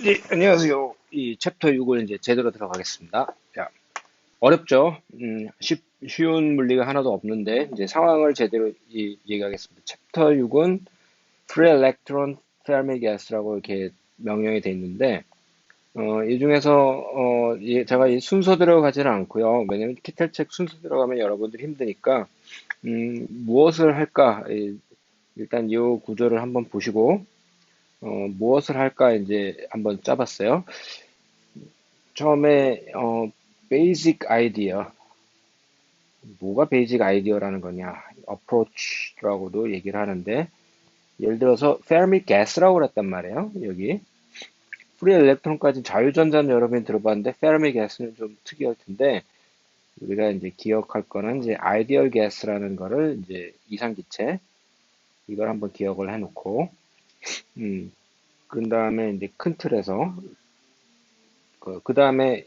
네, 안녕하세요. 이 챕터 6을 이제 제대로 들어가겠습니다. 자, 어렵죠? 쉬운 물리가 하나도 없는데, 이제 상황을 제대로 얘기하겠습니다. 챕터 6은 Free Electron Fermi Gas라고 이렇게 명령이 돼 있는데, 이 중에서, 제가 이 순서대로 가지는 않고요. 왜냐면 키텔책 순서대로 가면 여러분들 힘드니까, 무엇을 할까? 일단 이 구조를 한번 보시고, 무엇을 할까 이제 한번 짜봤어요. 처음에 베이직 아이디어 뭐가 베이직 아이디어라는 거냐 어프로치라고도 얘기를 하는데 예를 들어서 페르미 가스라고 그랬단 말이에요. 여기 프리 일렉트론까지 자유전자는 여러분이 들어봤는데 페르미 가스는 좀 특이할 텐데 우리가 이제 기억할 거는 이제 아이디얼 가스라는 거를 이제 이상기체 이걸 한번 기억을 해놓고 음, 그 다음에 이제 큰 틀에서 그 다음에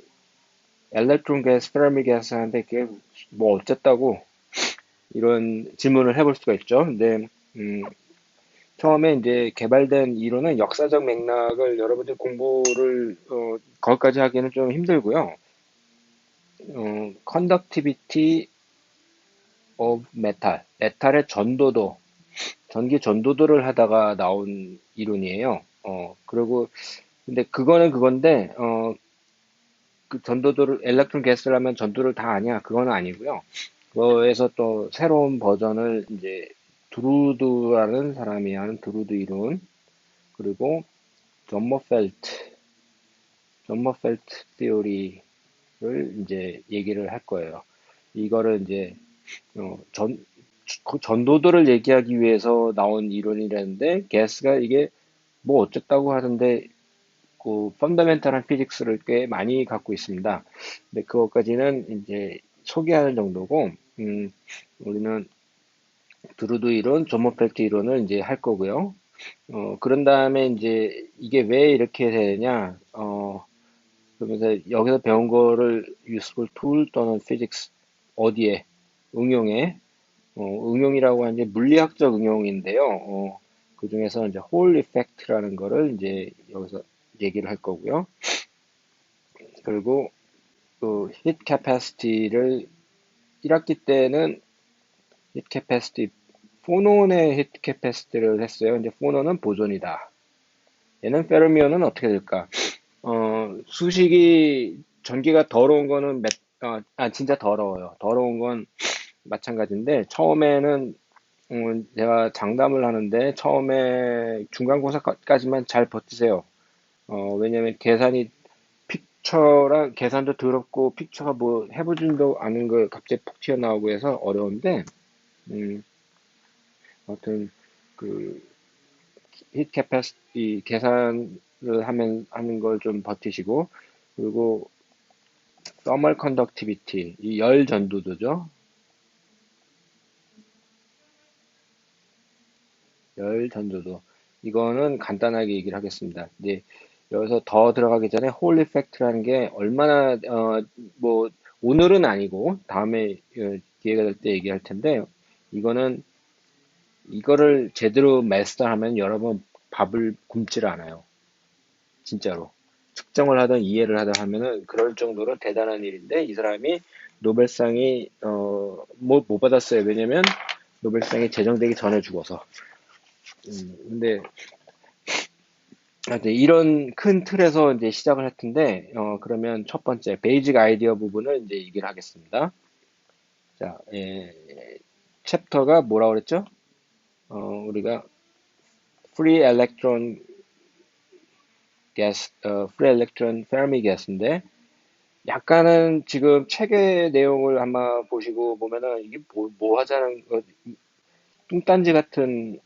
엘렉트론 가스, 페르미 가스 하는데 그게 뭐 어쨌다고 이런 질문을 해볼 수가 있죠. 근데 처음에 이제 개발된 이론은 역사적 맥락을 여러분들 공부를 거기까지 하기에는 좀 힘들고요. conductivity of metal, 메탈의 전도도, 전기 전도도를 하다가 나온 이론이에요. 그리고 근데 그거는 그건데 그 전도도를 엘렉트론 가스를 하면 전도를 다 아냐? 그건 아니고요. 그거에서 또 새로운 버전을 이제 드루드라는 사람이 하는 드루드 이론 그리고 점머펠트 점머펠트 티오리를 이제 얘기를 할 거예요. 이거를 이제 그 전도도를 얘기하기 위해서 나온 이론이라는데 게스가 이게 뭐 어쨌다고 하던데 그 펀더멘탈한 피직스를 꽤 많이 갖고 있습니다. 근데 그것까지는 이제 소개하는 정도고 우리는 드루드 이론, 존머펠트 이론을 이제 할 거고요. 그런 다음에 이제 이게 왜 이렇게 되냐, 그러면서 여기서 배운 거를 useful tool 또는 physics, 어디에, 응용에, 응용이라고 하는 게 물리학적 응용인데요. 그 중에서 이제 Hall effect라는 거를 이제 여기서 얘기를 할 거고요. 그리고 그 heat capacity를 1학기 때는 heat capacity, 포논의 heat capacity를 했어요. 이제 포논은 보존이다. 얘는 페르미온은 어떻게 될까? 수식이 전기가 더러운 거는 진짜 더러워요. 더러운 건 마찬가지인데 처음에는 제가 장담을 하는데 처음에 중간고사까지만 잘 버티세요. 왜냐면 계산이 픽처랑 계산도 더럽고 픽처가 뭐 해보지도 않은 걸 갑자기 푹 튀어나오고 해서 어려운데 음, 아무튼 그 히트 캐패시티 계산을 하는 걸 좀 버티시고 그리고 thermal conductivity 이 열 전도도죠. 열 전도도 이거는 간단하게 얘기를 하겠습니다. 이제 여기서 더 들어가기 전에 홀 이펙트라는 게 얼마나 뭐 오늘은 아니고 다음에 기회가 될 때 얘기할 텐데 이거는 이거를 제대로 마스터하면 여러분 밥을 굶질 않아요. 진짜로. 측정을 하든 이해를 하든 하면은 그럴 정도로 대단한 일인데 이 사람이 노벨상이 못 받았어요. 왜냐면 노벨상이 제정되기 전에 죽어서. 근데 하여튼 이런 큰 틀에서 이제 시작을 할 텐데 그러면 첫 번째 베이직 아이디어 부분을 이제 얘기를 하겠습니다. 자, 챕터가 뭐라고 그랬죠? 우리가 free electron gas, free electron Fermi gas인데 약간은 지금 책의 내용을 한번 보시고 보면은 이게 뭐 하자는 뚱딴지 같은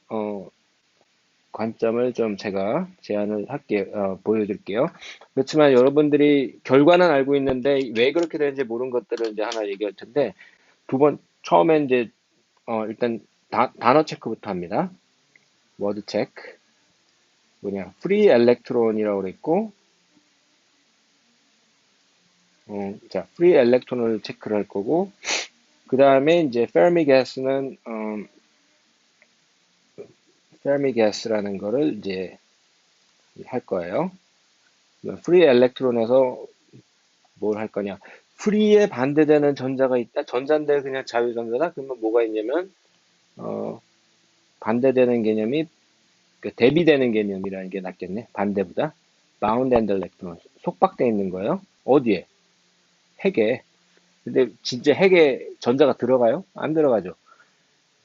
관점을 좀 제가 제안을 할게요. 보여드릴게요. 그렇지만 여러분들이 결과는 알고 있는데 왜 그렇게 되는지 모르는 것들을 이제 하나 얘기할 텐데 처음에 이제 일단 단어 체크부터 합니다. 워드 체크. 뭐냐, 프리 엘렉트론이라고 그랬고, 자, 프리 엘렉트론을 체크를 할 거고, 그 다음에 이제 페르미 가스는 페르미 가스라는 거를 이제 할 거예요. 프리 엘렉트론에서 뭘 할 거냐. 프리에 반대되는 전자가 있다. 전자인데 그냥 자유전자다. 그러면 뭐가 있냐면, 어, 반대되는 개념이, 그 대비되는 개념이라는 게 낫겠네. 반대보다. 바운드 앤드 엘렉트론. 속박되어 있는 거예요. 어디에? 핵에. 근데 진짜 핵에 전자가 들어가요? 안 들어가죠.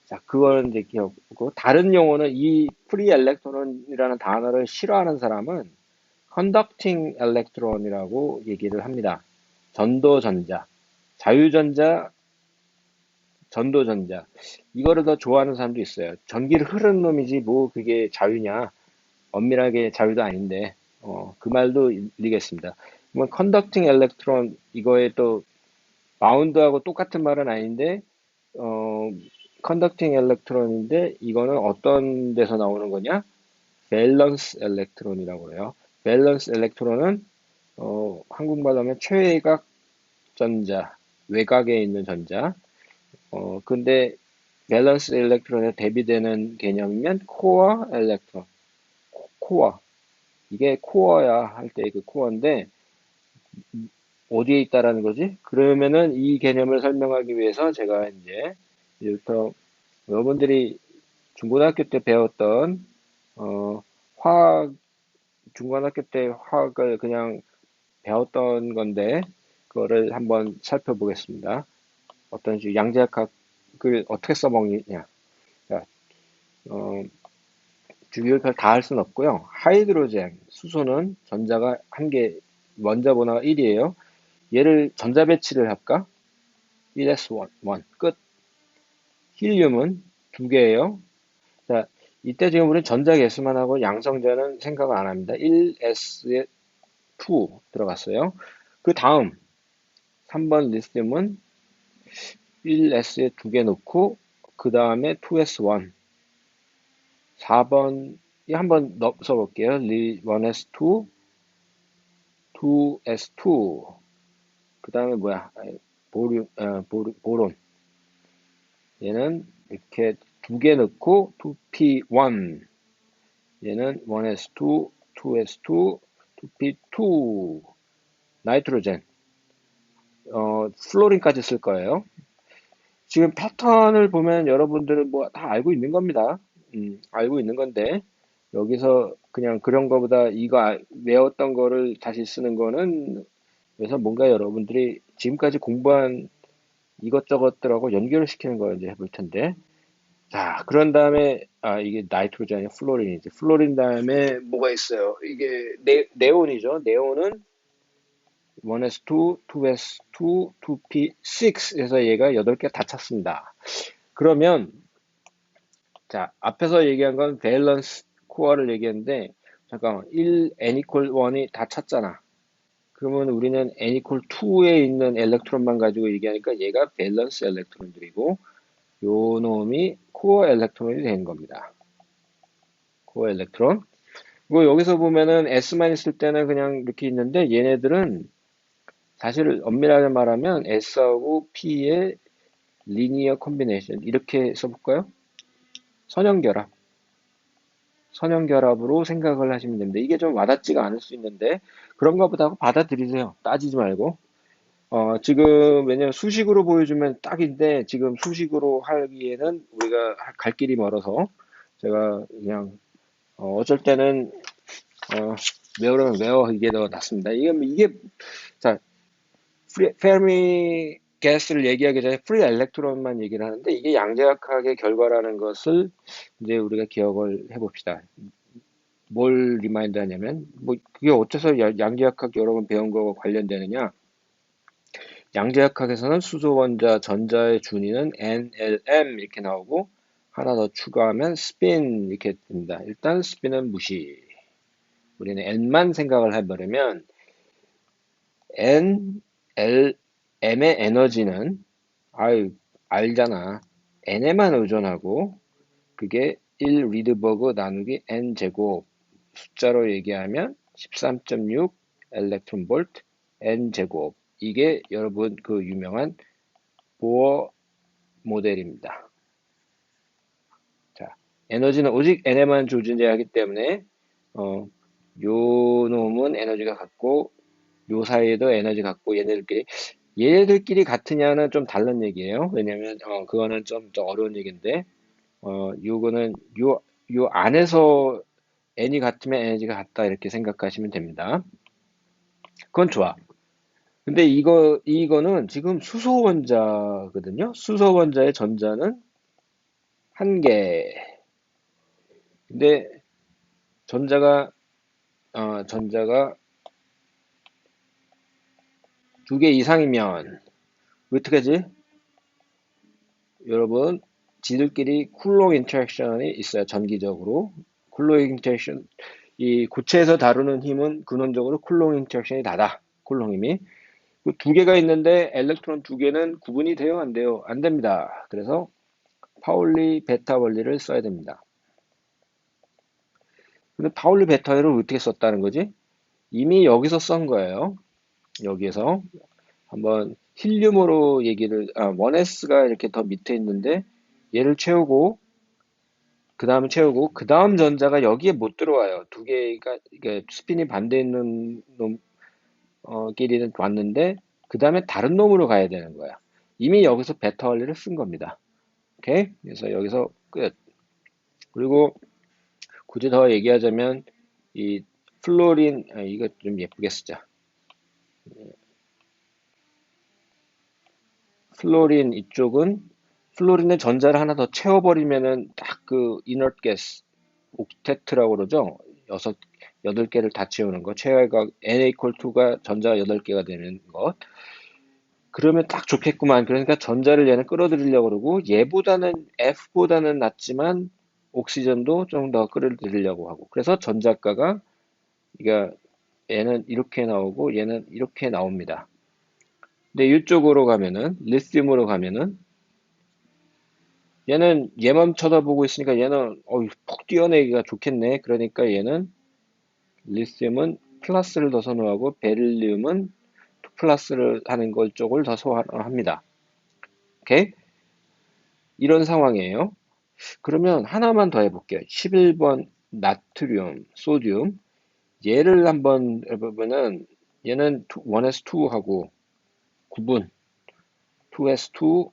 자, 그걸 이제 기억하고, 다른 용어는 이 프리 엘렉트론이라는 단어를 싫어하는 사람은 conducting electron이라고 얘기를 합니다. 전도전자, 자유전자, 전도전자. 이거를 더 좋아하는 사람도 있어요. 전기를 흐르는 놈이지 뭐 그게 자유냐. 엄밀하게 자유도 아닌데, 그 말도 일리겠습니다. 뭐 conducting electron 이거에 또 바운드하고 똑같은 말은 아닌데, 어, conducting electron인데 이거는 어떤 데서 나오는 거냐? 밸런스 엘렉트론이라고 해요. 밸런스 엘렉트론은 한국말로 하면 최외각 전자, 외곽에 있는 전자. 근데 밸런스 엘렉트론에 대비되는 개념이면 코어 엘렉트론, 코어. 이게 코어야 할 때 그 코어인데 어디에 있다라는 거지? 그러면은 이 개념을 설명하기 위해서 제가 이제부터 여러분들이 중고등학교 때 배웠던 화학 중고등학교 때 화학을 그냥 배웠던 건데 그거를 한번 살펴보겠습니다. 어떤 식으로 양자역학을 어떻게 써먹느냐. 자, 어, 주기율별 다 할 수는 없고요. 하이드로젠, 수소는 전자가 한 개, 원자 번호가 1이에요. 얘를 전자 배치를 할까? 1s1, 끝. 힐륨은 두 개예요. 자, 이때 지금 우리는 전자 개수만 하고 양성자는 생각을 안 합니다. 1s에 2 들어갔어요. 그 다음 3번 리튬은 1s에 두 개 넣고 그 다음에 2s1 4번이 한번 써볼게요. 1s2 2s2 그 다음에 뭐야 보론 얘는 이렇게 두 개 넣고 2p1 얘는 1s2 2s2 2p2 나이트로젠 플로린까지 쓸 거예요. 지금 패턴을 보면 여러분들은 뭐 다 알고 있는 겁니다. 알고 있는 건데, 여기서 그냥 그런 거보다 외웠던 거를 다시 쓰는 거는, 그래서 뭔가 여러분들이 지금까지 공부한 이것저것들하고 연결을 시키는 걸 이제 해볼 텐데, 자, 그런 다음에, 이게 나이트로젠이 플로린이지. 플로린 다음에 뭐가 있어요? 이게 네온이죠. 네온은 1s2, 2s2, 2p6에서 얘가 8개 다 찼습니다. 그러면 자, 앞에서 얘기한 건 밸런스 코어를 얘기했는데 잠깐만 1 n equal 1이 다 찼잖아. 그러면 우리는 n equal 2에 있는 엘렉트론만 가지고 얘기하니까 얘가 밸런스 엘렉트론들이고 요 놈이 코어 엘렉트론이 되는 겁니다. 코어 엘렉트론. 그리고 여기서 보면은 S만 있을 때는 그냥 이렇게 있는데 얘네들은 사실 엄밀하게 말하면 S하고 P의 리니어 콤비네이션 이렇게 써볼까요? 선형결합. 선형결합으로 생각을 하시면 됩니다. 이게 좀 와닿지가 않을 수 있는데 그런가 보다 하고 받아들이세요. 따지지 말고. 지금 왜냐면 수식으로 보여주면 딱인데 지금 수식으로 하기에는 우리가 갈 길이 멀어서 제가 그냥 어쩔 때는 외우려면 외워 이게 더 낫습니다. 이게 자 페르미 가스를 얘기하기 전에 프리 엘렉트론만 얘기를 하는데 이게 양자역학의 결과라는 것을 이제 우리가 기억을 해봅시다. 뭘 리마인드 하냐면, 뭐, 그게 어째서 양자역학 여러 번 배운 거와 관련되느냐? 양자역학에서는 수소 원자 전자의 준위는 NLM 이렇게 나오고, 하나 더 추가하면 스핀 이렇게 됩니다. 일단 스핀은 무시. 우리는 N만 생각을 해버리면, N, L, M의 에너지는, 아유, 알잖아. N에만 의존하고, 그게 1 리드버그 나누기 N 제곱. 숫자로 얘기하면 13.6 엘렉트론 볼트 N 제곱. 이게 여러분 그 유명한 보어 모델입니다. 자, 에너지는 오직 N에만 존재하기 때문에 요 놈은 에너지가 같고 요 사이에도 에너지 같고 얘네들끼리 같으냐는 좀 다른 얘기예요. 왜냐면 그거는 좀 더 어려운 얘기인데 요거는 요 안에서 n이 같으면 에너지가 같다 이렇게 생각하시면 됩니다. 그건 좋아. 근데 이거는 지금 수소 원자거든요. 수소 원자의 전자는 한 개. 근데 전자가 전자가 두 개 이상이면 어떻게 하지? 여러분, 지들끼리 쿨롱 인터랙션이 있어요. 전기적으로. 쿨롱 인터랙션, 이 고체에서 다루는 힘은 근원적으로 쿨롱 인터랙션이 다다. 쿨롱 힘이. 그 두 개가 있는데 엘렉트론 두 개는 구분이 돼요? 안 돼요? 안 됩니다. 그래서 파울리 베타 원리를 써야 됩니다. 근데 파울리 베타를 어떻게 썼다는 거지? 이미 여기서 쓴 거예요. 여기에서 한번 힐륨으로 원S가 이렇게 더 밑에 있는데 얘를 채우고 그 다음 전자가 여기에 못 들어와요. 두 개가 이게 스핀이 반대 있는 놈 끼리는 왔는데 그 다음에 다른 놈으로 가야 되는 거야. 이미 여기서 베타 원리를 쓴 겁니다. 오케이? 그래서 여기서 끝. 그리고 굳이 더 얘기하자면 이 플로린 이거 좀 예쁘게 쓰자. 플로린 이쪽은 플로린의 전자를 하나 더 채워버리면은 딱 그 inert gas 옥테트라고 그러죠. 여덟 개를 다 채우는 거. 최애가 n equal to가 전자가 8개가 되는 것. 그러면 딱 좋겠구만. 그러니까 전자를 얘는 끌어들이려고 그러고 얘보다는 F보다는 낫지만 옥시전도 좀 더 끌어들이려고 하고. 그래서 전자가가 그러니까 얘는 이렇게 나오고 얘는 이렇게 나옵니다. 근데 이쪽으로 가면은 리튬으로 가면은 얘는 얘만 쳐다보고 있으니까 얘는 푹 뛰어내기가 좋겠네. 그러니까 얘는 리튬은 플러스를 더 선호하고 베릴리움은 투 플러스를 하는 걸 쪽을 더 선호합니다. 오케이? 이런 상황이에요. 그러면 하나만 더 해볼게요. 11번 나트륨, 소듐. 얘를 한번 해보면은 얘는 1s2하고 구분, 2s2,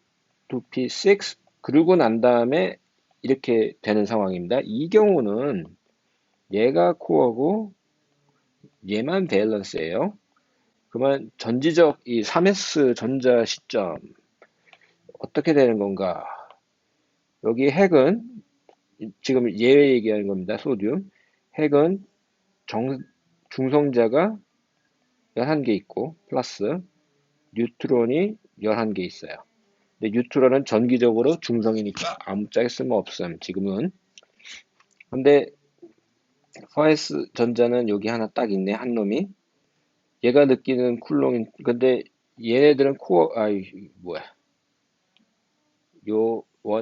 2p6 그러고 난 다음에 이렇게 되는 상황입니다. 이 경우는 얘가 코어고 얘만 밸런스예요. 그러면 전지적 이 3s 전자 시점 어떻게 되는 건가? 여기 핵은 지금 얘 얘기하는 겁니다. 소듐. 핵은 중성자가 11개 있고 플러스 뉴트론이 11개 있어요. 근데 뉴트론은 전기적으로 중성이니까 아무짝에 쓸모없음 지금은. 근데 4s 전자는 여기 하나 딱 있네. 한 놈이. 얘가 느끼는 쿨롱인 근데 얘네들은 코어 뭐야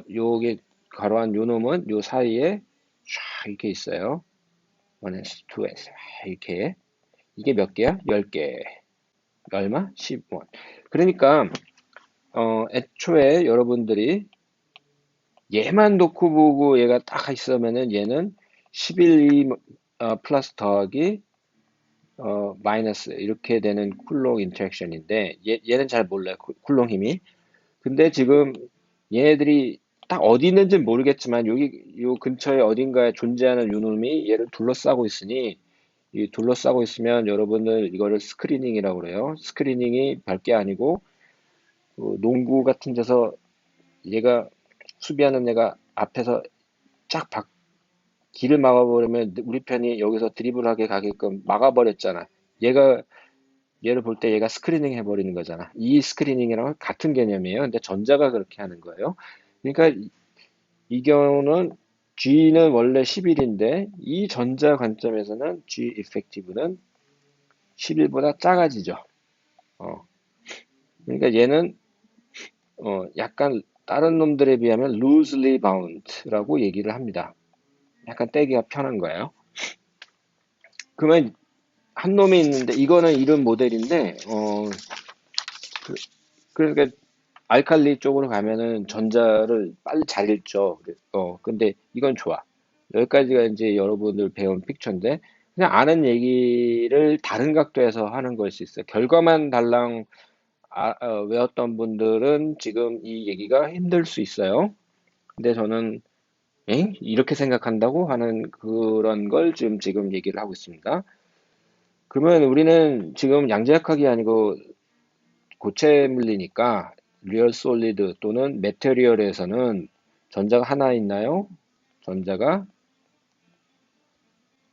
요게 가로한 요 놈은 요 사이에 쫙 이렇게 있어요. 1s, 2s 이렇게 이게 몇 개야? 10개. 얼마? 10원. 그러니까 애초에 여러분들이 얘만 놓고 보고 얘가 딱 있으면은 얘는 11 플러스 더하기 마이너스 이렇게 되는 쿨롱 인터랙션인데 얘는 잘 몰라요. 쿨롱 힘이. 근데 지금 얘네들이 딱 어디 있는지 모르겠지만 여기 요 근처에 어딘가에 존재하는 요놈이 얘를 둘러싸고 있으니 이 둘러싸고 있으면 여러분들 이거를 스크리닝이라고 그래요. 스크리닝이 별게 아니고 농구 같은 데서 얘가 수비하는 애가 앞에서 쫙 길을 막아버리면 우리 편이 여기서 드리블하게 가게끔 막아버렸잖아. 얘가 얘를 볼 때 얘가 스크리닝 해버리는 거잖아. 이 스크리닝이랑 같은 개념이에요. 근데 전자가 그렇게 하는 거예요. 그러니까 이 경우는 G는 원래 11인데 이 전자 관점에서는 G effective는 11보다 작아지죠. 어, 그러니까 얘는 약간 다른 놈들에 비하면 loosely bound라고 얘기를 합니다. 약간 떼기가 편한 거예요. 그러면 한 놈이 있는데 이거는 이런 모델인데 그러니까 알칼리 쪽으로 가면은 전자를 빨리 잘 읽죠. 근데 이건 좋아. 여기까지가 이제 여러분들 배운 픽처인데 그냥 아는 얘기를 다른 각도에서 하는 걸 수 있어요. 결과만 달랑 외웠던 분들은 지금 이 얘기가 힘들 수 있어요. 근데 저는 이렇게 생각한다고 하는 그런 걸 지금 얘기를 하고 있습니다. 그러면 우리는 지금 양자역학이 아니고 고체 물리니까 리얼 솔리드 또는 메테리얼에서는 전자가 하나 있나요? 전자가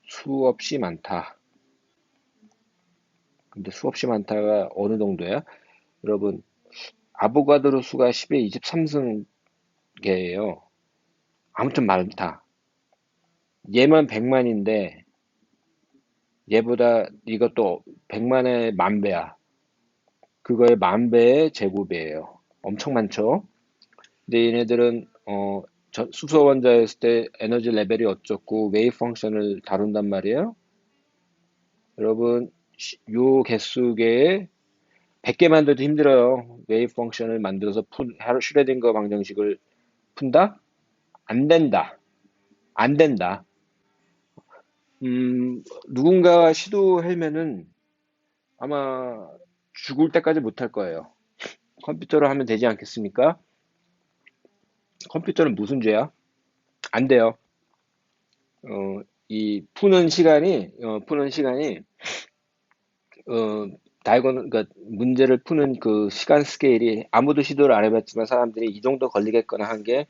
수없이 많다. 근데 수없이 많다가 어느 정도야? 여러분, 아보가드로 수가 10의 23승계예요. 아무튼 많다. 얘만 100만인데 얘보다 이것도 100만의 만 배야. 그거의 만 배의 제곱이에요. 엄청 많죠? 근데 얘네들은 수소 원자였을 때 에너지 레벨이 어쩌고 웨이브 펑션을 다룬단 말이에요. 여러분, 요 개수계에 100개 만들어도 힘들어요. 웨이브 펑션을 만들어서 슈레딩거 방정식을 푼다? 안 된다. 안 된다. 누군가 시도하면은 아마 죽을 때까지 못할 거예요. 컴퓨터로 하면 되지 않겠습니까? 컴퓨터는 무슨 죄야? 안 돼요. 이 푸는 시간이, 어, 그러니까 문제를 푸는 그 시간 스케일이 아무도 시도를 안 해봤지만 사람들이 이 정도 걸리겠거나 한 게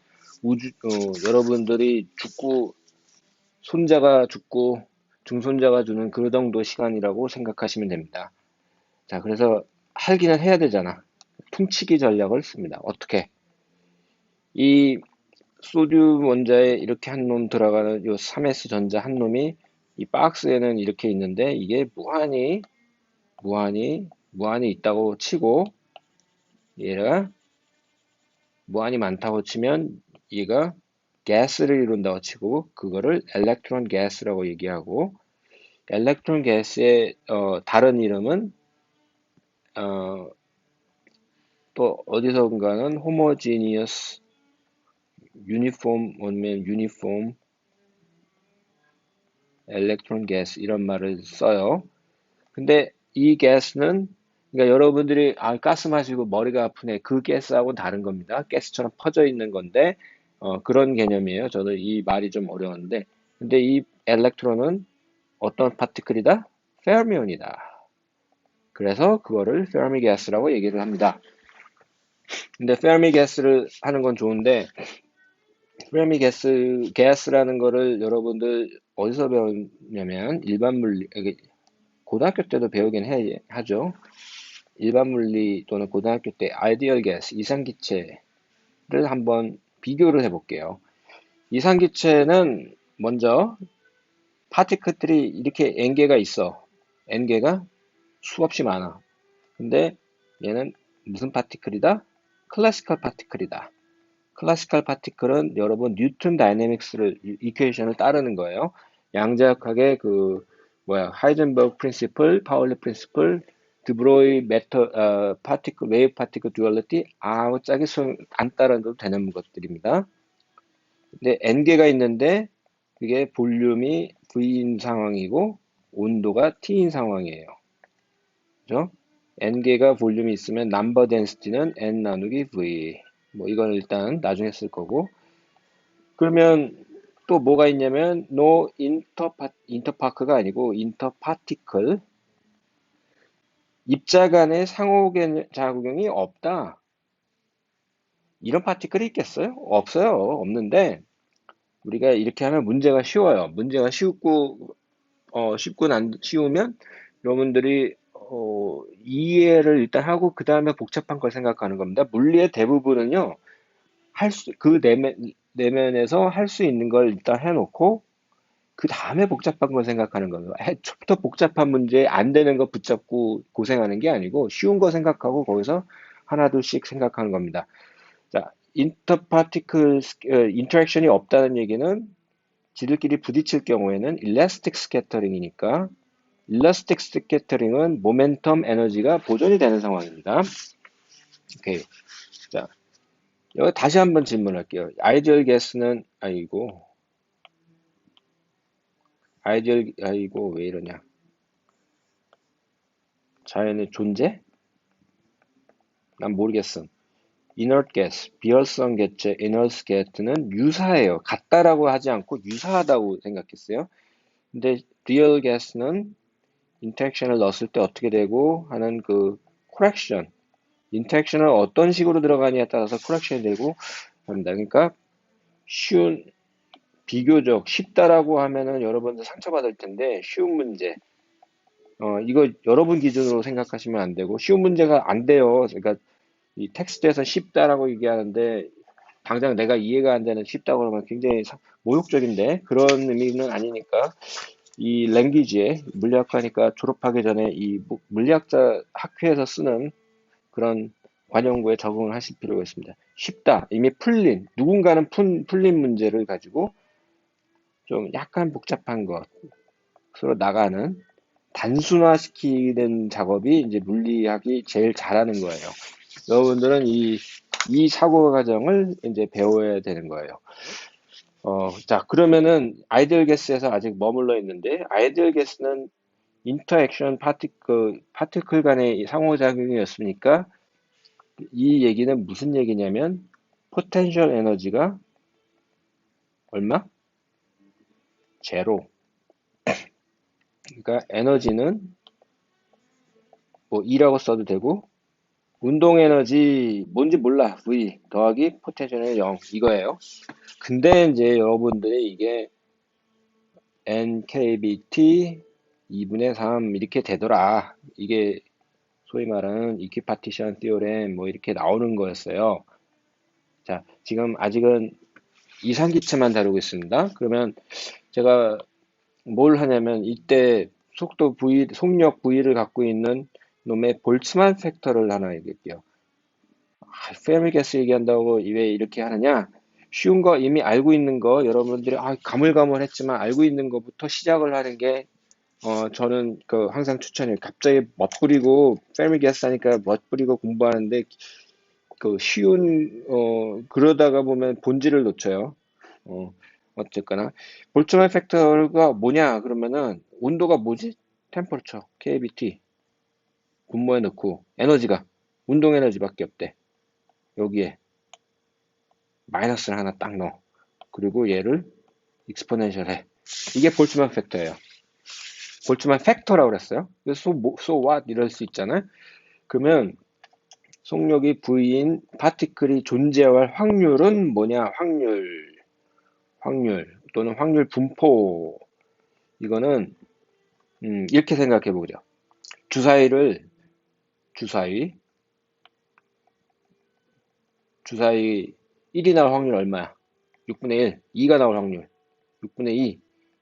여러분들이 손자가 죽고 중손자가 주는 그 정도 시간이라고 생각하시면 됩니다. 자, 그래서 할기는 해야 되잖아. 퉁치기 전략을 씁니다. 어떻게? 이 소듐 원자에 이렇게 한 놈 들어가는 요 3s 전자 한 놈이 이 박스에는 이렇게 있는데 이게 무한히 있다고 치고 얘가 무한히 많다고 치면 얘가 가스를 이룬다고 치고 그거를 엘렉트론 가스라고 얘기하고 엘렉트론 가스의 다른 이름은 어, 또 어디선가는 호모지니어스 유니폼 아니면 유니폼 엘렉트론 가스 이런 말을 써요. 근데 이 가스는 그러니까 여러분들이 가스 마시고 머리가 아프네 그 가스하고는 다른 겁니다. 가스처럼 퍼져 있는 건데 그런 개념이에요. 저는 이 말이 좀 어려웠는데 근데 이 엘렉트론은 어떤 파티클이다? 페르미온이다. 그래서 그거를 페르미 가스라고 얘기를 합니다. 근데 페르미 가스를 하는 건 좋은데 페르미 가스라는 거를 여러분들 어디서 배웠냐면 일반 물리 고등학교 때도 배우긴 하죠. 일반 물리 또는 고등학교 때 아이디얼 가스, 이상기체를 한번 비교를 해볼게요. 이상기체는 먼저 파티클들이 이렇게 N개가 있어. N개가 수없이 많아. 근데 얘는 무슨 파티클이다? 클래시컬 파티클이다. 클래시컬 파티클은 여러분 뉴턴 다이내믹스를 이퀘이션을 따르는 거예요. 양자역학의 하이젠버그 프린시플, 파울리 프린시플, 드브로이 파티클 웨이브 파티클 듀얼리티 아무짝에 안 따라도 되는 것들입니다. 근데 N개가 있는데 그게 볼륨이 V인 상황이고 온도가 T인 상황이에요. 그죠? N개가 볼륨이 있으면 넘버 덴시티는 N 나누기 V. 뭐 이건 일단 나중에 쓸 거고. 그러면 또 뭐가 있냐면 no 인터파크가 아니고 인터파티클 입자 간의 상호작용이 없다. 이런 파티클이 있겠어요? 없어요. 없는데 우리가 이렇게 하면 문제가 쉬워요. 문제가 쉬우면 여러분들이 이해를 일단 하고 그 다음에 복잡한 걸 생각하는 겁니다. 물리의 대부분은요. 그 내면에서 할 수 있는 걸 일단 해놓고 그 다음에 복잡한 걸 생각하는 거예요. 초부터 복잡한 문제 안 되는 거 붙잡고 고생하는 게 아니고 쉬운 거 생각하고 거기서 하나 둘씩 생각하는 겁니다. 자, 인터랙션이 없다는 얘기는 지들끼리 부딪힐 경우에는 일라스틱 스캐터링이니까 일라스틱 스캐터링은 모멘텀 에너지가 보존이 되는 상황입니다. 오케이. 자, 여기 다시 한번 질문할게요. 아이디얼 가스는 아니고 아이디얼, 아이고, 왜 이러냐. 자연의 존재? 난 모르겠음. inert gas, 비열성 객체, inert gas는 유사해요. 같다라고 하지 않고 유사하다고 생각했어요. 근데 real gas는 인터랙션을 넣었을 때 어떻게 되고 하는 그 correction, 인터랙션을 어떤 식으로 들어가냐에 따라서 correction이 되고 합니다. 그러니까 쉬운, 비교적 쉽다라고 하면은 여러분들 상처받을 텐데 쉬운 문제. 이거 여러분 기준으로 생각하시면 안 되고 쉬운 문제가 안 돼요. 그러니까 이 텍스트에서 쉽다라고 얘기하는데 당장 내가 이해가 안 되는 쉽다고 그러면 굉장히 모욕적인데 그런 의미는 아니니까 이 랭귀지에 물리학과니까 졸업하기 전에 이 물리학자 학회에서 쓰는 그런 관용구에 적응을 하실 필요가 있습니다. 쉽다, 이미 풀린, 누군가는 풀린 문제를 가지고 좀 약간 복잡한 것으로 나가는 단순화시키는 작업이 이제 물리학이 제일 잘하는 거예요. 여러분들은 이 사고 과정을 이제 배워야 되는 거예요. 자, 그러면은 아이디얼 게스에서 아직 머물러 있는데, 아이디얼 게스는 인터액션 파티클 간의 상호작용이었으니까, 이 얘기는 무슨 얘기냐면, 포텐셜 에너지가 얼마? 제로. 그러니까 에너지는 뭐 E라고 써도 되고, 운동 에너지 뭔지 몰라. V 더하기 포텐셜 0 이거예요. 근데 이제 여러분들이 이게 NKBT 2분의 3 이렇게 되더라. 이게 소위 말하는 이퀴파티션 티오렘 뭐 이렇게 나오는 거였어요. 자, 지금 아직은 이상기체만 다루고 있습니다. 그러면 제가 뭘 하냐면 이때 속력 V를 갖고 있는 놈의 볼츠만 팩터를 하나 얘기할게요. 페미게스 얘기한다고 왜 이렇게 하느냐? 쉬운 거 이미 알고 있는 거 여러분들이 가물가물했지만 알고 있는 것부터 시작을 하는 게 저는 그 항상 추천해요. 갑자기 멋부리고 페미게스 하니까 멋부리고 공부하는데 그 쉬운 그러다가 보면 본질을 놓쳐요. 어쨌거나 볼츠만 팩터가 뭐냐 그러면은 온도가 뭐지? 템퍼처 KBT 분모에 넣고 에너지가 운동 에너지밖에 없대. 여기에 마이너스를 하나 딱 넣어. 그리고 얘를 익스포넨셜 해. 이게 볼츠만 팩터예요. 볼츠만 팩터라고 그랬어요. 그래서 so what 이럴 수 있잖아요. 그러면 속력이 V인 파티클이 존재할 확률은 뭐냐? 확률 또는 확률 분포. 이거는 이렇게 생각해 보죠. 주사위를 주사위 1이 나올 확률 얼마야? 6분의 1, 2가 나올 확률 6분의 2,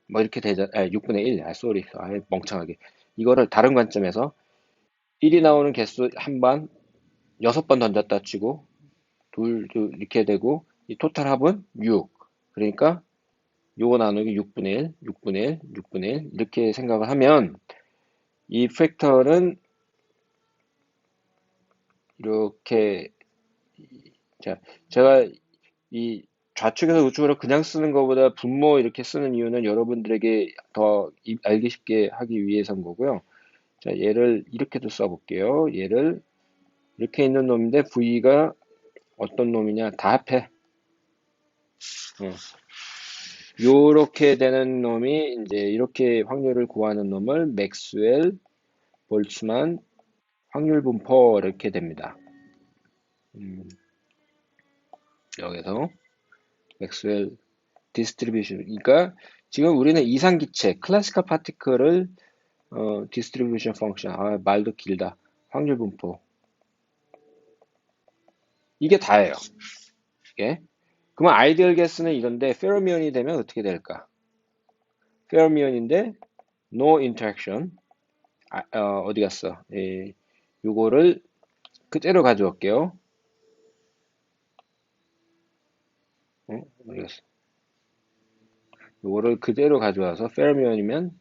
뭐 이렇게 되자, 6분의 1, 쏘리, 멍청하게. 이거를 다른 관점에서 1이 나오는 개수 한 번, 6번 던졌다 치고, 이렇게 되고, 이 토탈 합은 6. 그러니까 요거 나누기 6분의 1, 6분의 1, 6분의 1, 이렇게 생각을 하면, 이 팩터는 이렇게, 자, 제가 이 좌측에서 우측으로 그냥 쓰는 것보다 분모 이렇게 쓰는 이유는 여러분들에게 더 알기 쉽게 하기 위해서인 거고요. 자, 얘를 이렇게도 써볼게요. 얘를 이렇게 있는 놈인데 V가 어떤 놈이냐? 다 합해. 어. 요렇게 되는 놈이 이제 이렇게 확률을 구하는 놈을 맥스웰, 볼츠만 확률 분포 이렇게 됩니다. 여기서 맥스웰 디스트리뷰션. 그러니까 지금 우리는 이상기체, 클래시컬 파티클을 디스트리뷰션 펑션. 말도 길다. 확률 분포. 이게 다예요. 이게. 그러면 아이디얼 게스는 이런데 페로미온이 되면 어떻게 될까? 페로미온인데 no interaction. 어디 갔어? 요거를 그대로 가져올게요. 어디 갔어? 요거를 그대로 가져와서 페로미온이면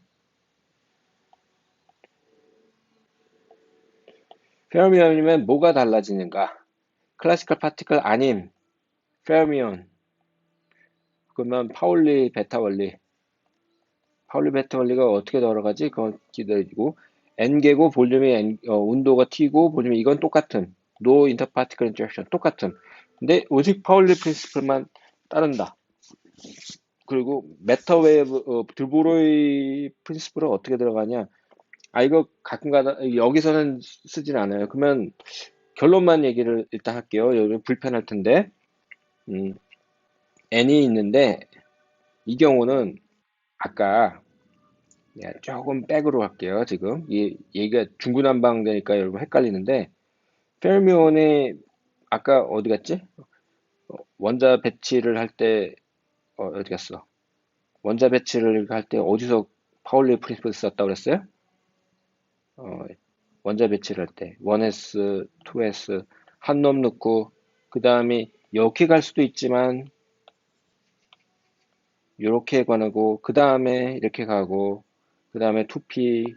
뭐가 달라지는가? 클래시컬 파티클 아님 페로미온. 그러면 파울리 베타 원리. 파울리 베터걸리가 어떻게 돌아가지? 그건 기다리고 n개고 볼륨이 운도가 t고 볼륨이 이건 똑같은 no interparticle interaction 똑같은 근데 오직 파울리 프린시플만 따른다. 그리고 메타웨이브 드브로이 프린시플은 어떻게 들어가냐? 아 이거 가끔가다 여기서는 쓰진 않아요. 그러면 결론만 얘기를 일단 할게요. 여기 불편할 텐데 음, n이 있는데 이 경우는 아까 조금 백으로 할게요. 지금 이 얘기가 중구난방 되니까 여러분 헷갈리는데 페르미온이 아까 어디 갔지? 원자 배치를 할 때 어디 갔어? 원자 배치를 할 때 어디서 파울리 프린시플 썼다고 그랬어요? 어, 원자 배치를 할 때 1s, 2s 한 놈 넣고 그 다음에 이렇게 갈 수도 있지만 이렇게 가고 그 다음에 이렇게 가고 그 다음에 2p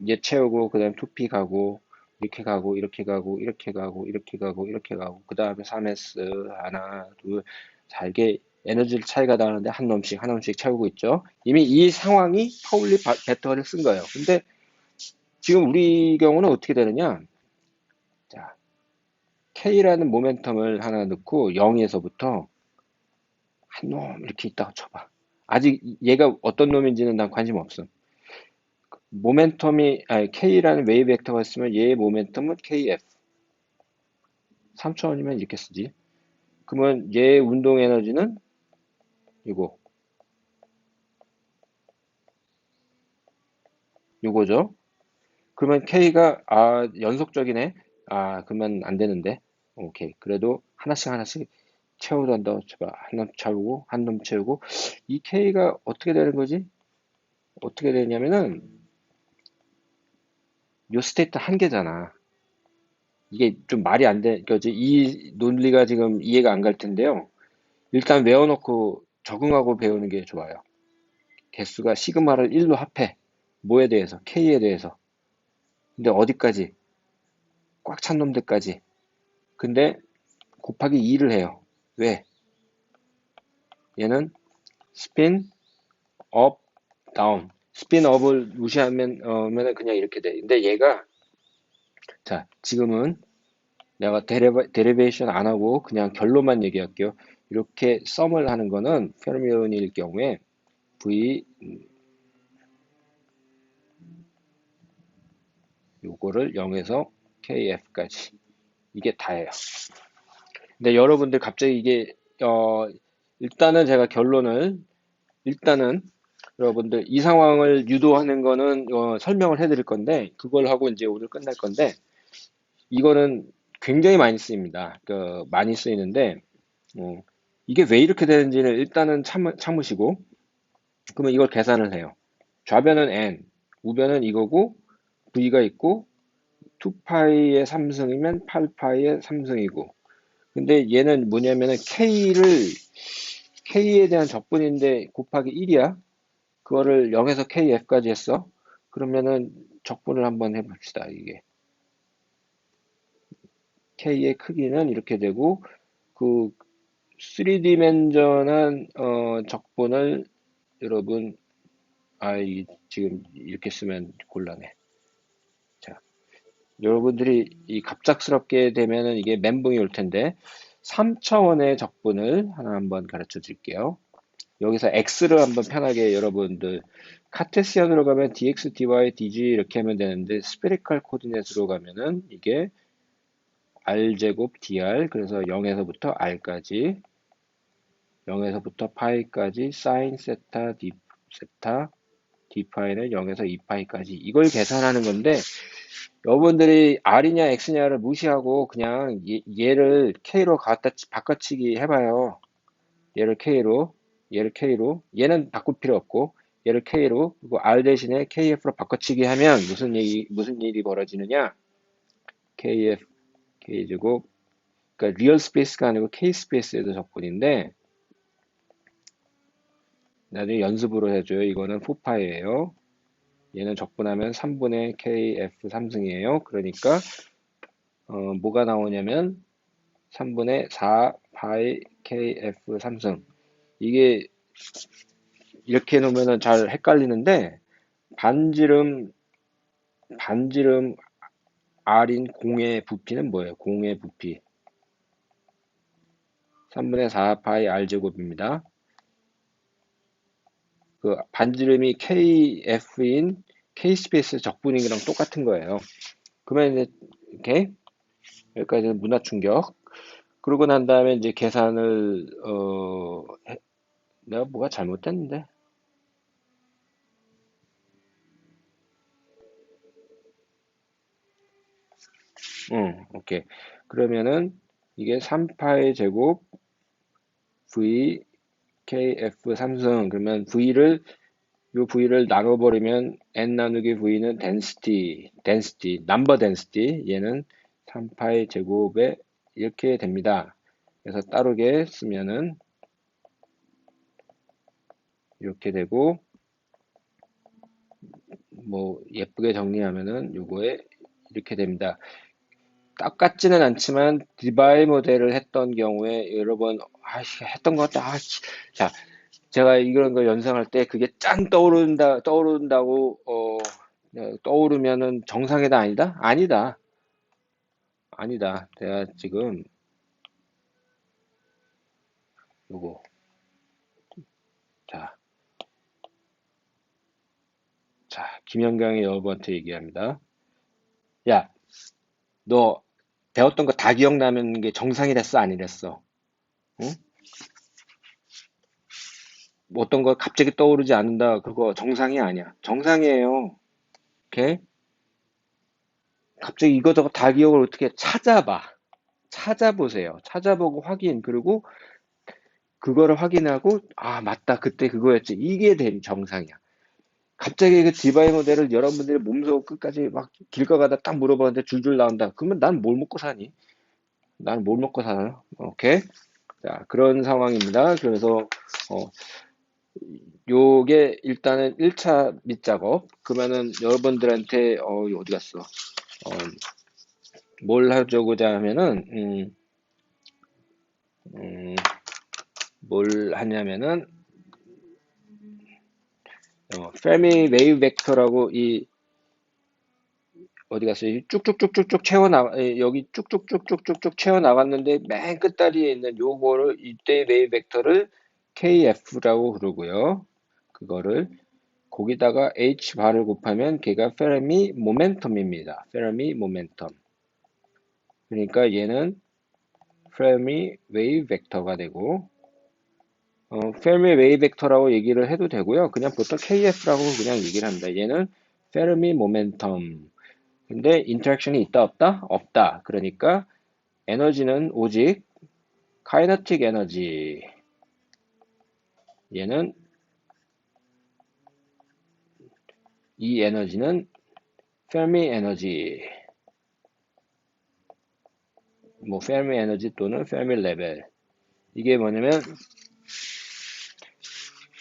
얘 채우고 그 다음에 2p 가고 이렇게 가고 이렇게 가고 이렇게 가고 이렇게 가고 이렇게 가고 그 다음에 3s 하나 둘 잘게 에너지 차이가 나는데 한 놈씩 한 놈씩 채우고 있죠. 이미 이 상황이 파울리 배터리를 쓴 거예요. 근데 지금 우리 경우는 어떻게 되느냐? 자, K라는 모멘텀을 하나 넣고 0에서부터 한 놈 이렇게 있다고 쳐봐. 아직 얘가 어떤 놈인지는 난 관심 없어. 모멘텀이 아니 K라는 웨이브 벡터가 있으면 얘의 모멘텀은 KF 3차원이면 이렇게 쓰지. 그러면 얘의 운동 에너지는 이거 요거죠. 그러면 K가 연속적이네. 그러면 안 되는데. 오케이. 그래도 하나씩 하나씩 채우던다 쳐봐. 한 놈 채우고 한 놈 채우고 이 K가 어떻게 되는 거지? 어떻게 되냐면은 요 스테이트 한 개잖아. 이게 좀 말이 안 돼. 거지. 이 논리가 지금 이해가 안 갈 텐데요. 일단 외워놓고 적응하고 배우는 게 좋아요. 개수가 시그마를 1로 합해. 뭐에 대해서? K에 대해서. 근데 어디까지? 꽉 찬 놈들까지. 근데 곱하기 2를 해요. 왜? 얘는 스핀, 업, 다운. 스핀 업을 무시하면 그냥 이렇게 돼. 근데 얘가 자 지금은 내가 데리베이션 안 하고 그냥 결론만 얘기할게요. 이렇게 썸을 하는 거는 페르미온일 경우에 V 요거를 0에서 KF까지 이게 다예요. 근데 여러분들 갑자기 이게 일단은 제가 결론을 일단은 여러분들 이 상황을 유도하는 거는 설명을 해드릴 건데 그걸 하고 이제 오늘 끝날 건데 이거는 굉장히 많이 쓰입니다. 많이 쓰이는데 이게 왜 이렇게 되는지는 일단은 참으시고 그러면 이걸 계산을 해요. 좌변은 n, 우변은 이거고 v가 있고 2파이의 3승이면 8파이의 3승이고 근데 얘는 뭐냐면은 K에 대한 적분인데 곱하기 1이야. 그거를 0에서 KF까지 했어. 그러면은 적분을 한번 해봅시다. 이게 K의 크기는 이렇게 되고 그 3디멘전한 적분을 여러분 지금 이렇게 쓰면 곤란해. 자, 여러분들이 이 갑작스럽게 되면은 이게 멘붕이 올 텐데 3차원의 적분을 하나 한번 가르쳐 드릴게요. 여기서 x를 한번 편하게 여러분들 카테시안으로 가면 dx, dy, dg 이렇게 하면 되는데 스페리컬 코디네이트로 가면은 이게 r제곱 dr 그래서 0에서부터 r까지 0에서부터 파이까지 사인 세타 d 세타 d파이는 0에서 2파이까지 이걸 계산하는 건데 여러분들이 r이냐 x냐를 무시하고 그냥 얘를 k로 바꿔치기 해봐요. 얘를 K로, 얘는 바꿀 필요 없고, 얘를 K로, 그리고 R 대신에 KF로 바꿔치기 하면 무슨 일이 벌어지느냐? KF, K제곱, 그러니까 리얼 스페이스가 아니고 K 스페이스에도 적분인데, 나중에 연습으로 해줘요. 이거는 4파이예요. 얘는 적분하면 3분의 KF 3승이에요. 그러니까, 뭐가 나오냐면, 3분의 4파이 KF 3승. 이게 이렇게 해놓으면 잘 헷갈리는데, 반지름, 반지름 R인 공의 부피는 뭐예요? 공의 부피. 3분의 4 파이 R제곱입니다. 그 반지름이 KF인 K스페이스 적분인 거랑 똑같은 거예요. 그러면 이제, 이렇게, 여기까지는 문화 충격. 그러고 난 다음에 이제 계산을, 내가 뭐가 잘못됐는데? 응, 오케이. 그러면은 이게 3파의 제곱 V KF 삼성 그러면 요 V를 나눠버리면 N 나누기 V는 density, number density 얘는 3파의 제곱에 이렇게 됩니다. 그래서 따르게 쓰면은 이렇게 되고 뭐 예쁘게 정리하면은 요거에 이렇게 됩니다. 똑같지는 않지만 디바이 모델을 했던 경우에 여러 번 했던 것 같다. 자, 제가 이런 거 연상할 때 그게 짠 떠오른다고 떠오르면은 정상이다 아니다? 아니다. 아니다. 내가 지금 요거 자, 김영경이 여러분한테 얘기합니다. 야, 너 배웠던 거 다 기억나면 게 정상이랬어, 아니랬어? 응? 뭐 어떤 거 갑자기 떠오르지 않는다. 그거 정상이 아니야. 정상이에요. 오케이? 갑자기 이거저거 다 기억을 어떻게 찾아봐. 찾아보세요. 찾아보고 확인. 그리고 그거를 확인하고, 아, 맞다. 그때 그거였지. 이게 된 정상이야. 갑자기 그 디바이 모델을 여러분들이 몸소 끝까지 막 길 가다가 딱 물어봤는데 줄줄 나온다. 그러면 난 뭘 먹고 사니? 난 뭘 먹고 사나? 오케이? 자, 그런 상황입니다. 그래서, 어, 요게 일단은 1차 밑작업. 그러면은 여러분들한테, 이거 어디 갔어? 뭘 하자고자 하면은, 음, 뭘 하냐면은, 페미 웨이브 벡터라고 어디 갔어요? 쭉쭉쭉쭉쭉 여기 쭉쭉쭉쭉쭉쭉 채워 나갔는데 맨 끝다리에 있는 요거를 이때 웨이브 벡터를 KF라고 그러고요. 그거를 거기다가 H 바를 곱하면 걔가 페르미 모멘텀입니다. 페르미 모멘텀. 그러니까 얘는 페르미 웨이브 벡터가 되고 페르미 웨이브 벡터라고 얘기를 해도 되고요. 그냥 보통 KF라고 그냥 얘기를 합니다. 얘는 페르미 모멘텀. 근데 인터랙션이 있다 없다? 없다. 그러니까 에너지는 오직 카이너틱 에너지. 얘는 이 에너지는 페르미 에너지. 뭐 페르미 에너지 또는 페르미 레벨. 이게 뭐냐면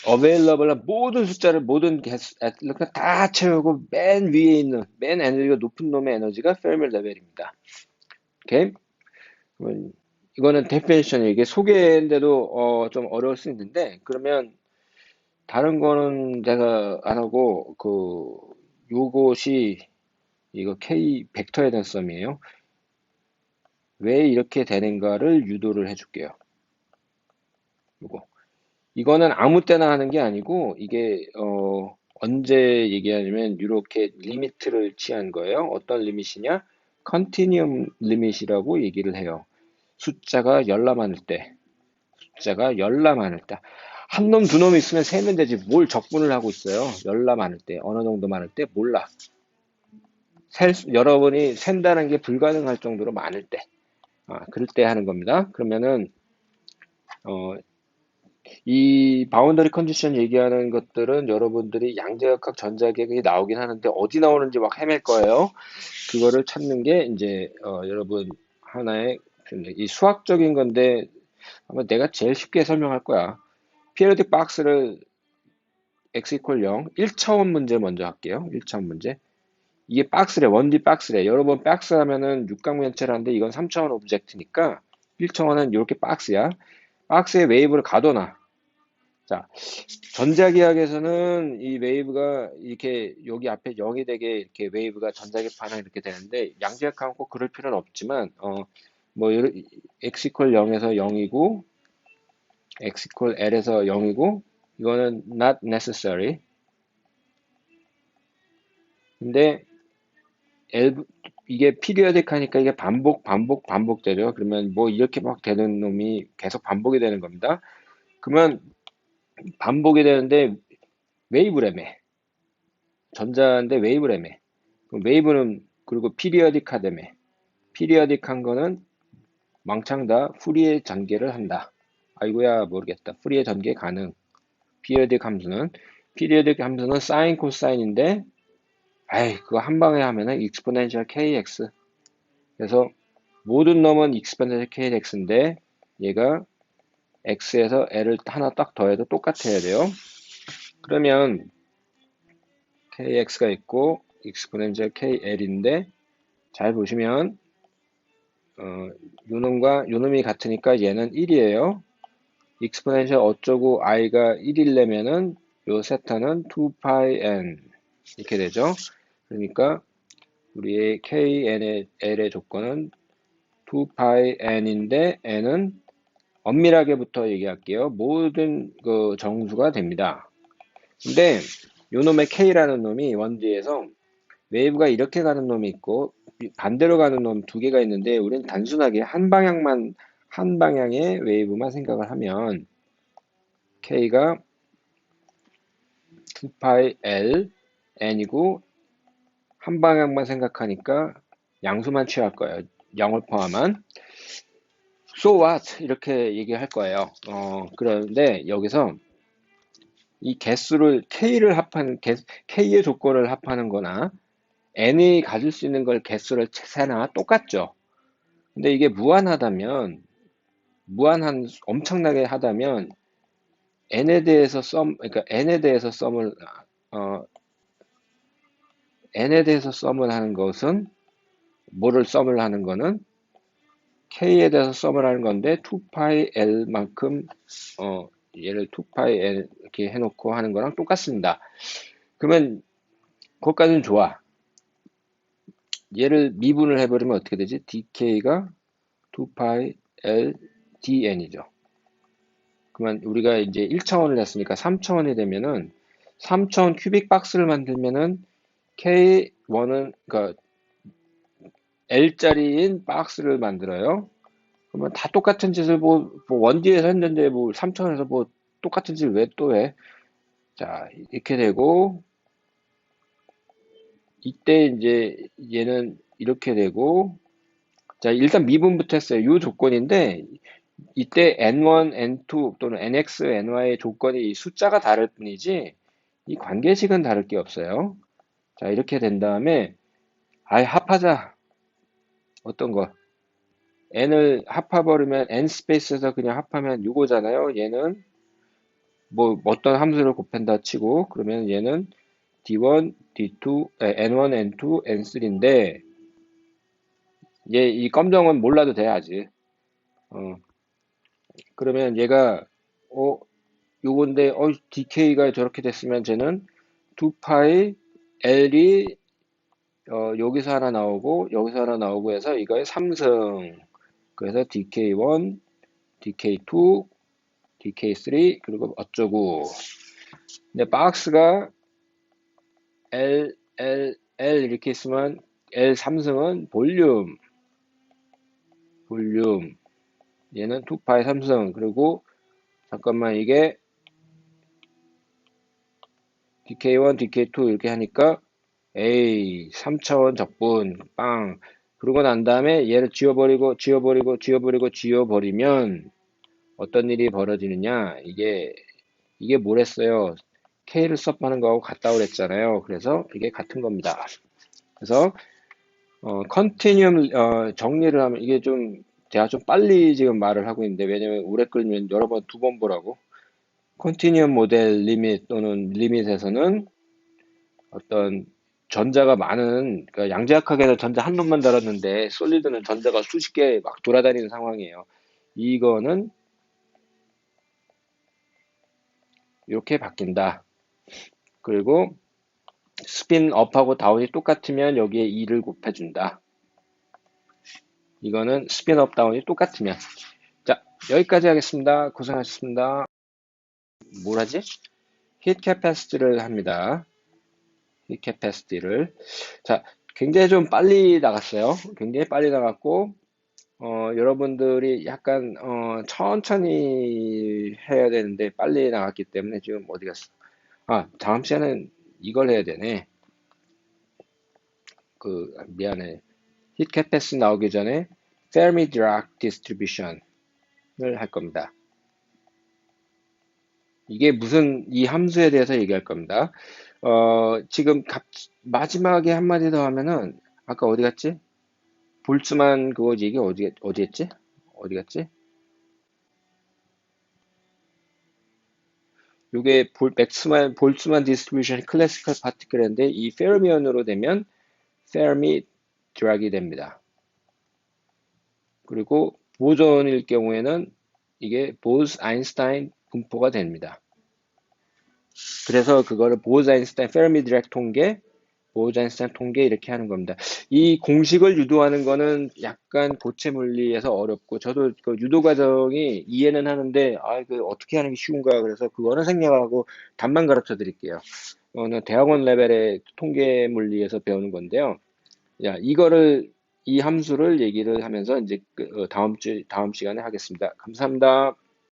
available한 모든 숫자를 모든 다 채우고 맨 위에 있는 맨 에너지가 높은 놈의 에너지가 페르미 레벨입니다. 오케이? 이거는 데피니션이 이게 소개인데도 좀 어려울 수 있는데 그러면 다른 거는 제가 안 하고 요것이 이거 K 벡터에 대한 썸이에요. 왜 이렇게 되는가를 유도를 해줄게요. 요거. 이거는 아무 때나 하는 게 아니고 이게 언제 얘기하냐면 이렇게 리미트를 취한 거예요. 어떤 리밋이냐? 컨티니엄 리밋이라고 얘기를 해요. 숫자가 열나 많을 때. 한 놈, 두 놈 있으면 세면 되지. 뭘 적분을 하고 있어요. 열나 많을 때. 어느 정도 많을 때 몰라. 여러분이 센다는 게 불가능할 정도로 많을 때. 그럴 때 하는 겁니다. 그러면은, 어, 이 바운더리 컨디션 얘기하는 것들은 여러분들이 양자역학 전자계획이 나오긴 하는데 어디 나오는지 막 헤맬 거예요. 그거를 찾는 게 이제 여러분 하나의 이 수학적인 건데 아마 내가 제일 쉽게 설명할 거야. 피리오딕 박스를 x 이퀄 0, 1차원 문제 먼저 할게요. 1차원 문제. 이게 박스래, 1D 박스래. 여러분 박스 하면은 육각면체라는데 이건 3차원 오브젝트니까 1차원은 이렇게 박스야. 박스에 웨이브를 가둬놔. 자, 전자기학에서는 이 웨이브가 이렇게 여기 앞에 0이 되게 이렇게 웨이브가 전자기 반응 이렇게 되는데 양자역하면 꼭 그럴 필요는 없지만 뭐 x 이퀄 0에서 0이고 x 이퀄 l에서 0이고 이거는 not necessary. 근데 L 이게 피리어딕 하니까 이게 반복되죠. 그러면 뭐 이렇게 막 되는 놈이 계속 반복이 되는 겁니다. 그러면 반복이 되는데 웨이브래매 전자인데 웨이브래매 그럼 웨이브는 그리고 피리어딕하다며 피리어딕한 거는 왕창 다 후리의 전개를 한다. 아이고야 모르겠다. 후리의 전개 가능. 피리어딕 함수는 사인 코사인인데 아이 그거 한 방에 하면은 익스포넨셜 kx 그래서 모든 놈은 익스포넨셜 kx인데 얘가 x에서 l을 하나 딱 더해도 똑같아야 돼요. 그러면 kx가 있고 익스포넨셜 kl인데 잘 보시면 요 놈이 같으니까 얘는 1이에요. 익스포넨셜 어쩌고 i가 1이려면은 요 세타는 2πn 이렇게 되죠. 그러니까 우리의 kn의 l의 조건은 2πn인데 n은 엄밀하게부터 얘기할게요. 모든 그 정수가 됩니다. 근데 요 놈의 k라는 놈이 원지에서 웨이브가 이렇게 가는 놈이 있고 반대로 가는 놈 두 개가 있는데 우리는 단순하게 한 방향의 웨이브만 생각을 하면 k가 2πl n이고 한 방향만 생각하니까 양수만 취할 거예요. 0을 포함한 so what 이렇게 얘기할 거예요. 그런데 여기서 이 개수를 k의 조건을 합하는 거나 n이 가질 수 있는 걸 개수를 세나 똑같죠. 근데 이게 엄청나게 하다면 그러니까 어, n에 대해서 썸을 하는 것은 썸을 하는 거는 k에 대해서 썸을 하는 건데 2πl만큼 얘를 2πl 이렇게 해놓고 하는 거랑 똑같습니다. 그러면 그것까지는 좋아. 얘를 미분을 해버리면 어떻게 되지? dk가 2πl dn이죠. 그러면 우리가 이제 1차원을 했으니까 3차원이 되면은 3차원 큐빅 박스를 만들면은 K1은 그러니까 L자리인 박스를 만들어요. 그러면 다 똑같은 짓을 뭐 1D에서 했는데 뭐 3차원에서 뭐 똑같은 짓을 왜 또 해? 자, 이렇게 되고 이때 이제 얘는 이렇게 되고 자, 일단 미분부터 했어요. 이 조건인데 이때 n1, n2 또는 nx, ny의 조건이 숫자가 다를 뿐이지 이 관계식은 다를 게 없어요. 자, 이렇게 된 다음에 아예 합하자. 어떤 거? n을 합해버리면 n 스페이스에서 그냥 합하면 6오잖아요. 얘는 뭐 어떤 함수를 곱한다 치고 그러면 얘는 d1, d2, n1, n2, n3인데 얘 이 검정은 몰라도 돼 아직. 그러면 얘가 요건데 dk가 저렇게 됐으면 쟤는 2파이 l이 여기서 하나 나오고 여기서 하나 나오고 해서 이거의 3승 그래서 dk1, dk2, dk3 그리고 어쩌고 근데 박스가 L 이렇게 있으면 L 3승은 볼륨 얘는 2파이 3승 그리고 잠깐만 이게 dk1, dk2 이렇게 하니까 A 3차원 적분 빵 그러고 난 다음에 얘를 지워버리면 어떤 일이 벌어지느냐 이게 뭐랬어요 K를 수업하는 거하고 같다고 그랬잖아요 그래서 이게 같은 겁니다 그래서 컨티뉴엄 정리를 하면 이게 좀 제가 좀 빨리 지금 말을 하고 있는데 왜냐면 오래 끌면 여러 번 두 번 보라고 컨티뉴엄 모델 리밋 또는 리밋에서는 어떤 전자가 많은 그러니까 양자역학에는 전자 한 놈만 달았는데 솔리드는 전자가 수십 개 막 돌아다니는 상황이에요. 이거는 이렇게 바뀐다. 그리고 스핀 업하고 다운이 똑같으면 여기에 2를 곱해준다. 이거는 스핀 업 다운이 똑같으면. 자, 여기까지 하겠습니다. 고생하셨습니다. 뭘 하지? 히트 캐패시티를 합니다. 히트 캐패시티를. 자, 굉장히 좀 빨리 나갔어요. 굉장히 빨리 나갔고, 여러분들이 약간, 천천히 해야 되는데, 빨리 나갔기 때문에 지금 어디 갔어? 아, 다음 시간은 이걸 해야 되네. 미안해. 히트 캐패시티 나오기 전에, 페르미 드락 디스트리뷰션을 할 겁니다. 이게 무슨 이 함수에 대해서 얘기할 겁니다. 지금 마지막에 한마디 더 하면은 아까 어디 갔지? 볼츠만 그거 얘기 어디 했지? 어디 갔지? 요게 볼츠만 디스트리뷰션 클래시컬 파티클인데 이 페르미언으로 되면 페르미 드락이 됩니다. 그리고 보존일 경우에는 이게 보스 아인슈타인 분포가 됩니다. 그래서 그거를 보즈 아인슈타인 페르미 드락 통계 보호자인스타인 통계 이렇게 하는 겁니다. 이 공식을 유도하는 거는 약간 고체 물리에서 어렵고 저도 그 유도 과정이 이해는 하는데 그 어떻게 하는 게 쉬운가 그래서 그거는 생략하고 답만 가르쳐 드릴게요. 이거는 대학원 레벨의 통계 물리에서 배우는 건데요. 야, 이 함수를 얘기를 하면서 이제 다음 시간에 하겠습니다. 감사합니다.